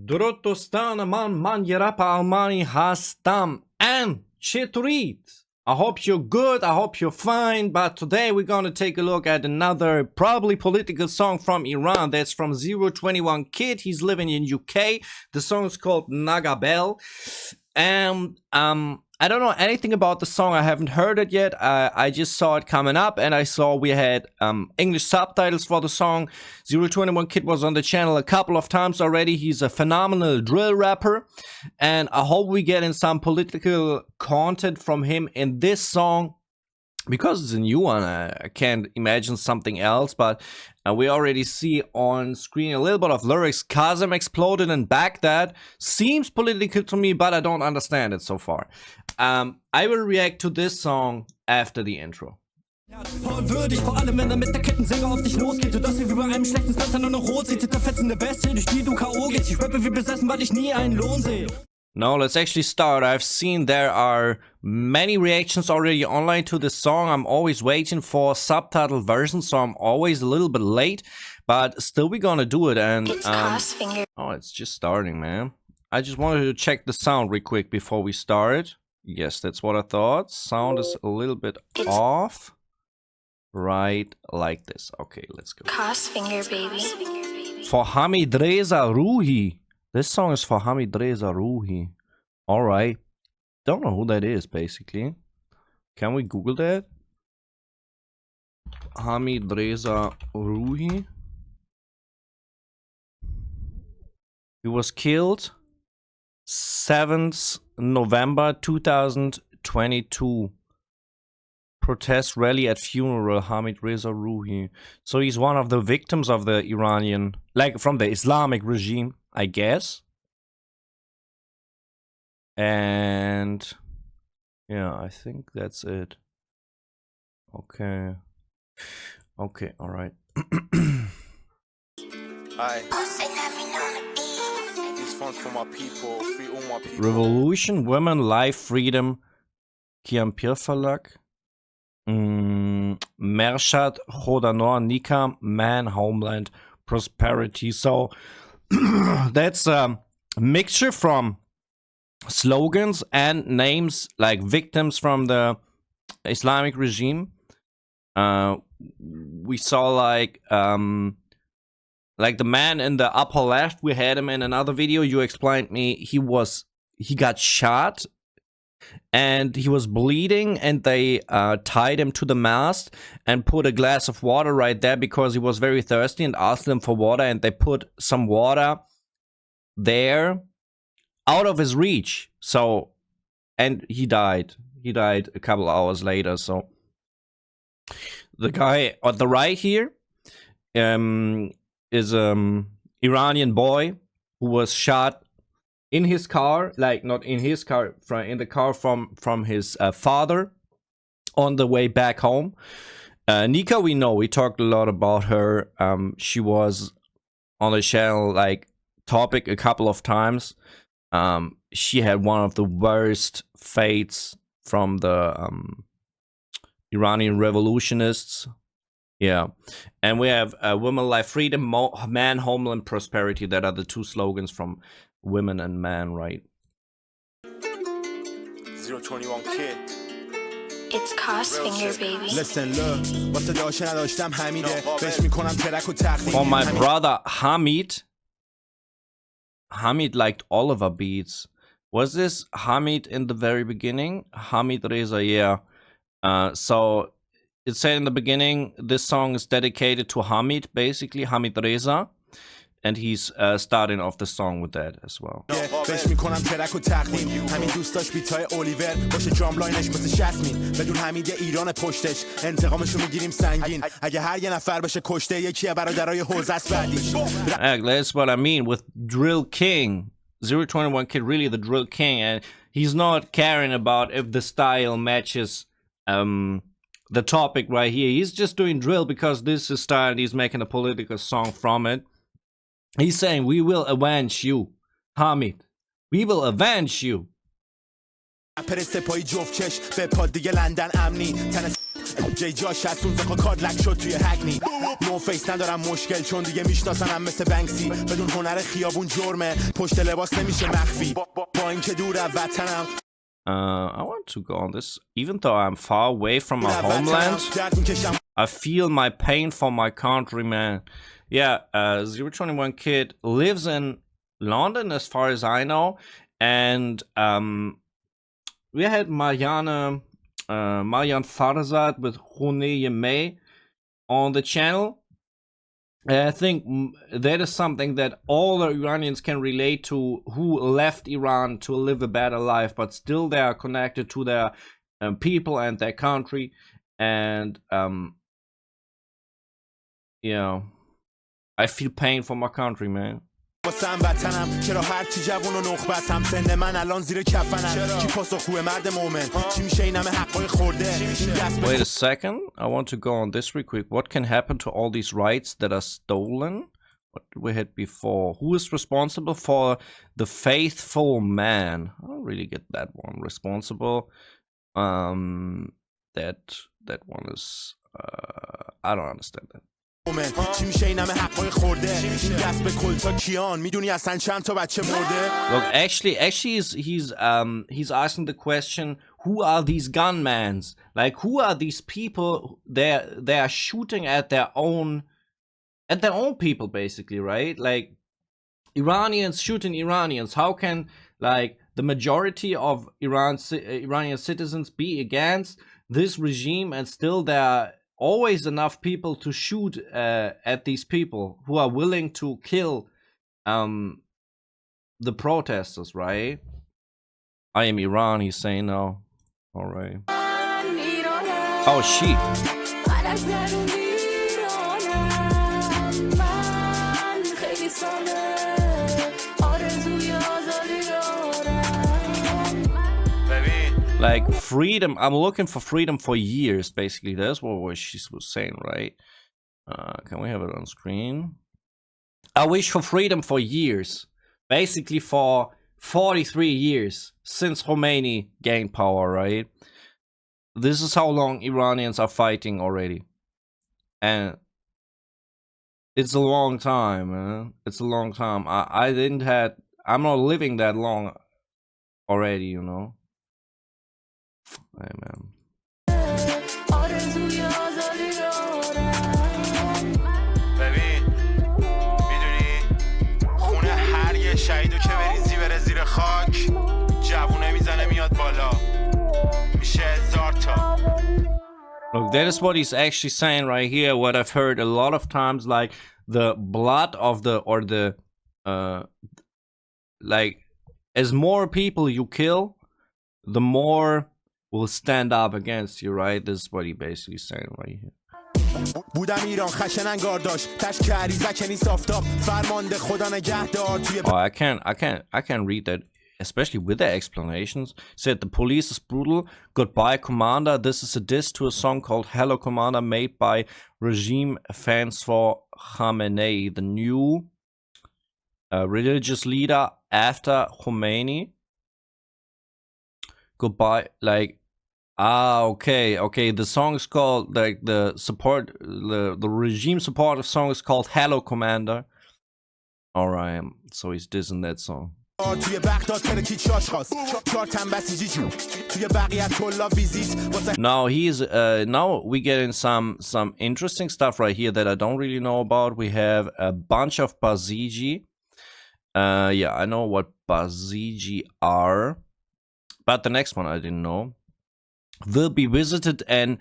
درود دوستان من یه رپ آلمانی هستم and چطورید? I hope you're good, I hope you're fine, but today we're gonna take a look at another probably political song from Iran. That's from 021 Kid. He's living in UK. The song is called Naghabel. And I don't know anything about the song. I haven't heard it yet. I just saw it coming up and I saw we had English subtitles for the song. 021 Kid was on the channel a couple of times already. He's a phenomenal drill rapper and I hope we get in some political content from him in this song. Because it's a new one, I can't imagine something else, but we already see on screen a little bit of lyrics. Kazem exploded and back that seems political to me, but I don't understand it so far. I will react to this song after the intro. Würdig, vor allem wenn er mit der Kettensäge auf dich losgeht. Du das hier wie bei einem schlechten Splatter nur noch rot sieht. Zitterfetzende Bestie, durch die du K.O. gehst. Ich rappe wie besessen, weil ich nie einen Lohn sehe. No, let's actually start. I've seen there are many reactions already online to this song. I'm always waiting for subtitled versions, so I'm always a little bit late, but still we're gonna do it. And oh, it's just starting, man. I just wanted to check the sound real quick before we start. Yes, that's what I thought. Sound is a little bit off. Right like this. Okay, let's go. Finger, baby. For Hamid Reza Ruhi. This song is for Hamid Reza Ruhi. Alright. Don't know who that is, basically. Can we Google that? Hamid Reza Ruhi. He was killed 7th November 2022. Protest rally at funeral, Hamid Reza Ruhi. So he's one of the victims of the Iranian, like from the Islamic regime, I guess. And yeah, I think that's it. Okay. Okay, all right. These funds for my people, free all my people. Revolution, Women, Life, Freedom, Kiampir Verlag. Mershad, Khodanor, Nika, Man, Homeland, Prosperity. So that's a mixture from slogans and names like victims from the Islamic regime. We saw like the man in the upper left. We had him in another video. You explained me he got shot and he was bleeding and they tied him to the mast and put a glass of water right there because he was very thirsty and asked them for water, and they put some water there out of his reach. So, and he died a couple hours later. So the guy on the right here is Iranian boy who was shot in his car, like not in his car, in the car from his father on the way back home. Nika, we know, we talked a lot about her. She was on the channel like topic a couple of times. She had one of the worst fates from the Iranian revolutionists. Yeah, and we have Women, Life, Freedom, Man, Homeland, Prosperity. That are the two slogans from Women and Man, right? 021 Kid. It's Finger, baby. Listen, look. For my brother Hamid. Hamid liked Oliver beats. Was this Hamid in the very beginning? Hamid Reza, yeah. So it said in the beginning, this song is dedicated to Hamid, basically, Hamid Reza. And he's starting off the song with that as well. That's what I mean with Drill King. 021 Kid, really the Drill King. And he's not caring about if the style matches the topic right here. He's just doing drill because this is style and he's making a political song from it. He's saying, we will avenge you, Hamid. We will avenge you. جای جاش از اون زخا کارلک شد توی هگنی نو فیس ندارم مشکل چون دیگه میشناسنم مثل بنکسی بدون هنر خیابون جرمه پشت لباس نمیشه مخفی با اینکه دور از وطنم I want to go on this. Even though I'm far away from my homeland, I feel my pain for my country, man. Yeah, 021 Kid lives in London, as far as I know. And we had Marianne Farzad with Khune May on the channel. I think that is something that all the Iranians can relate to, who left Iran to live a better life, but still they are connected to their people and their country. And you know, I feel pain for my country, man. واسم وطنم چرا هر چی جوون و نخبتم سن من الان زیر کفنم کی پاسخگوی مرد مومن چی میشه این همه حقای خورده این دست Wait a second, I want to go on this real quick. What can happen to all these rights that are stolen? What did we had before? Who is responsible for the faithful man? I don't really get that one. Responsible. That one is I don't understand that. چی میشه این همه حقای خورده این دست به کلتا کیان میدونی اصلا چند تا بچه مرده Look, actually he's asking the question, who are these gunmans? Like, who are these people? They are shooting at their own people, basically, right? Like, Iranians shooting Iranians. How can, like, the majority of Iranian citizens be against this regime, and still there are always enough people to shoot at these people who are willing to kill the protesters, right? I am Iran, he's saying now. All right. Oh, she. Like, freedom, I'm looking for freedom for years, basically. That's what she was saying, right? Can we have it on screen? I wish for freedom for years. Basically for 43 years since Khomeini gained power, right? This is how long Iranians are fighting already. And it's a long time, man. It's a long time. I'm not living that long already, you know? Hey, man. ببین میدونی خونه هر یه شهیدو که بریزی بره زیر خاک جوونه میزنه میاد بالا میشه هزار تا Look, that is what he's actually saying right here. What I've heard a lot of times, like the blood of like, as more people you kill, the more will stand up against you, right? This is what he basically saying right here. بودم ایران خشن انگار داشت تشک عریضه نیست آفتاب فرمانده خدا نگهدار توی Oh, I can't read that, especially with the explanations. Said the police is brutal. Goodbye, Commander. This is a diss to a song called Hello, Commander, made by regime fans for Khamenei, the new religious leader after Khomeini. Goodbye, like, okay. The song is called, like, the regime supportive song is called Hello, Commander. All right, so he's dissing that song. Now now we get in some interesting stuff right here that I don't really know about. We have a bunch of Basiji. Yeah, I know what Basiji are, but the next one I didn't know. Will be visited and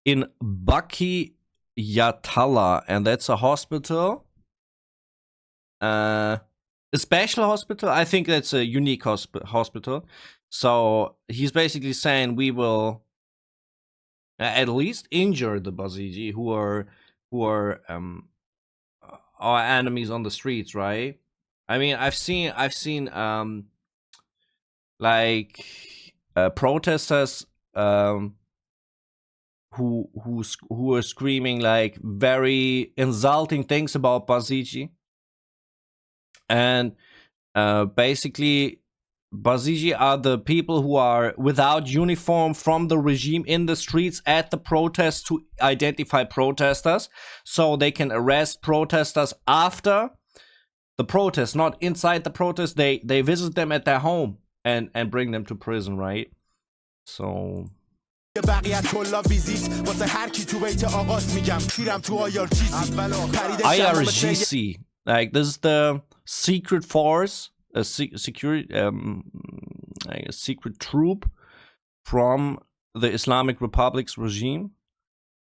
in Baki Yatala, and that's a hospital. A special hospital. I think that's a unique hospital. So he's basically saying we will at least injure the Basiji who are our enemies on the streets, right? I mean, I've seen like protesters who are screaming like very insulting things about Basiji, and basically Basiji are the people who are without uniform from the regime in the streets at the protests to identify protesters, so they can arrest protesters after the protest, not inside the protest. They visit them at their home and bring them to prison, right? So IRGC, like this is the secret force, a security, a secret troop from the Islamic Republic's regime.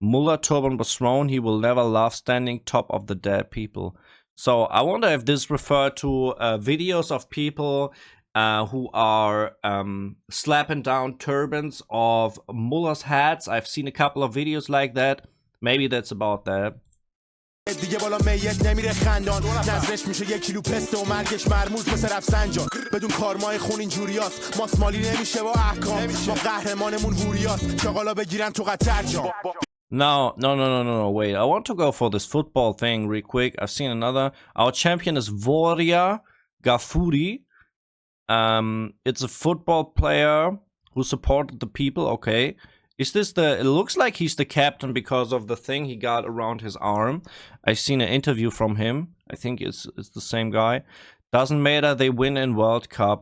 Mullah Turban was thrown, he will never laugh, standing top of the dead people. So I wonder if this referred to videos of people who are slapping down turbans of mullahs' hats. I've seen a couple of videos like that. Maybe that's about that. دیگه بالا میت نمیره خندان نظرش میشه 1 کیلو پست و مرگش مرموز مثل رفسنجان بدون کارمای خون اینجوریاست ماسمالی نمیشه با احکام ما قهرمانمون هوریاست چاقالا بگیرن تو قطر جام No, wait. I want to go for this football thing real quick. I've seen another. Our champion is Voria Gafuri. It's a football player who supported the people. Okay. Is this the... It looks like he's the captain because of the thing he got around his arm. I've seen an interview from him. I think it's the same guy. Doesn't matter. They win in World Cup.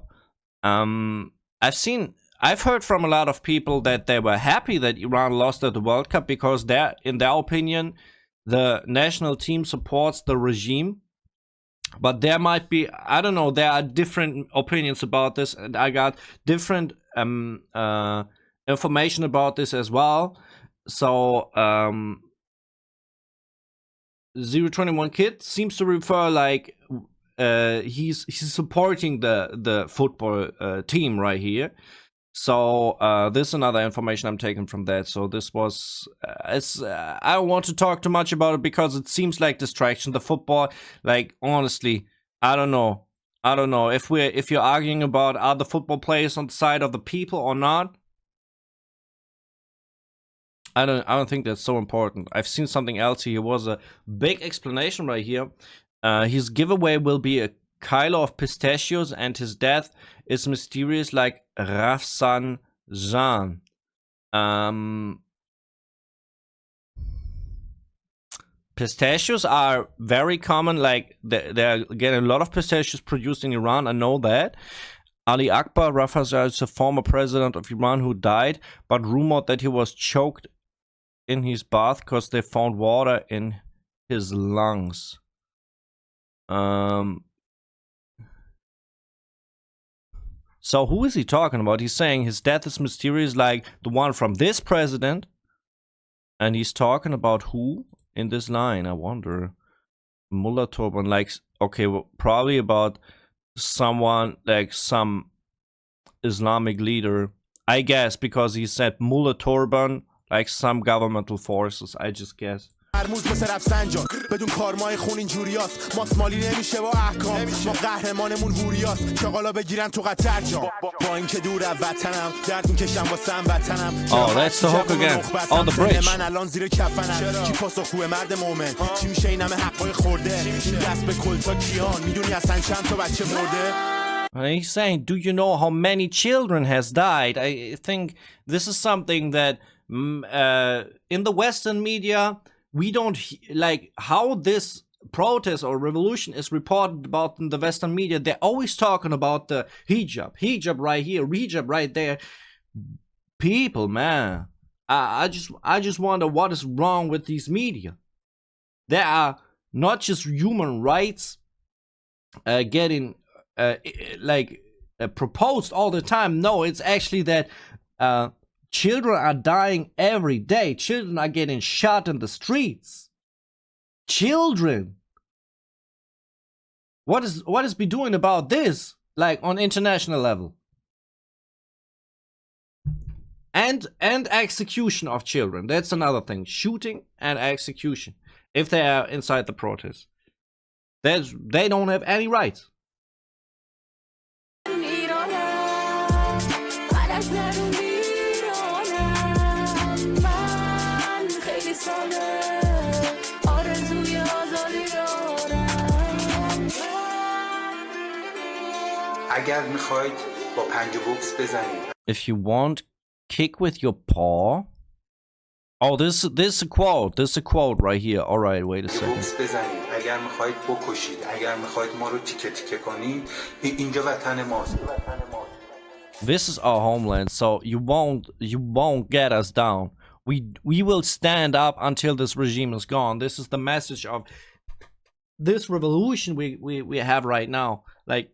I've heard from a lot of people that they were happy that Iran lost at the World Cup because in their opinion, the national team supports the regime. But there might be, I don't know, there are different opinions about this, and I got different information about this as well. So 021 Kid seems to refer like he's supporting the football team right here. So this is another information I'm taking from that. So this was I don't want to talk too much about it because it seems like distraction. The football, like, honestly, I don't know if you're arguing about are the football players on the side of the people or not. I don't think that's so important. I've seen something else here. Was a big explanation right here. His giveaway will be a kilo of pistachios, and his death is mysterious like Rafsanjan. Pistachios are very common, like they're getting a lot of pistachios produced in Iran, I know that. Ali Akbar Rafsanjan is a former president of Iran who died, but rumored that he was choked in his bath because they found water in his lungs. So who is he talking about? He's saying his death is mysterious like the one from this president. And he's talking about who in this line? I wonder. Mullah Turban, like, okay, well, probably about someone, like some Islamic leader. I guess because he said Mullah Turban, like some governmental forces, I just guess. مرموز مثل رفسنجان بدون کارمای خون اینجوریاست ماسمالی نمیشه با احکام ما قهرمانمون هوریاست چاقالا بگیرن تو قطر جام با اینکه دور از وطنم درد میکشم واسم وطنم Oh, that's the hook again. On the bridge. من الان زیر کفنم کی پاسخگوی مرد مومن چی میشه این همه حقای خورده این دست به کلتا کیان میدونی اصلا چند تا بچه مرده He's saying, do you know how many children has died? I think this is something that in the Western media, we don't like how this protest or revolution is reported about in the Western media. They're always talking about the hijab right here, hijab right there. People, man, I just wonder what is wrong with these media. There are not just human rights getting proposed all the time. No, it's actually that children are dying every day. Children are getting shot in the streets. Children. What is be doing about this? Like on international level. And execution of children. That's another thing. Shooting and execution. If they are inside the protest. They don't have any rights. اگر میخواید با 5 بوکس بزنید. If you want, kick with your paw. Oh, this is a quote. This is a quote right here. All right, wait a second. بوکس بزنید. اگر میخواید بکشید، اگر میخواید ما رو تیکه تیکه کنید، اینجا وطن ماست. This is our homeland, so you won't get us down. We will stand up until this regime is gone. This is the message of this revolution we have right now. Like,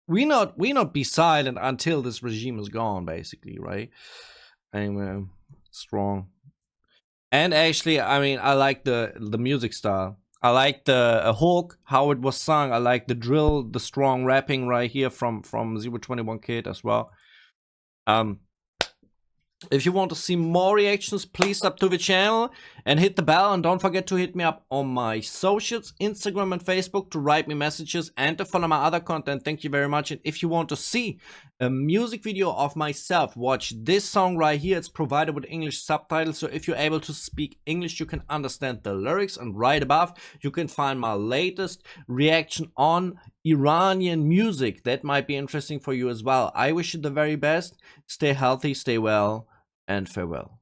we not be silent until this regime is gone, basically, right? Anyway, strong. And actually, I mean, I like the music style. I like the hook, how it was sung. I like the drill, the strong rapping right here from 021 Kid as well. If you want to see more reactions, please sub to the channel and hit the bell, and don't forget to hit me up on my socials, Instagram and Facebook, to write me messages and to follow my other content. Thank you very much. And if you want to see a music video of myself, watch this song right here. It's provided with English subtitles, so if you're able to speak English, you can understand the lyrics. And right above, you can find my latest reaction on Iranian music. That might be interesting for you as well. I wish you the very best. Stay healthy, stay well, and farewell.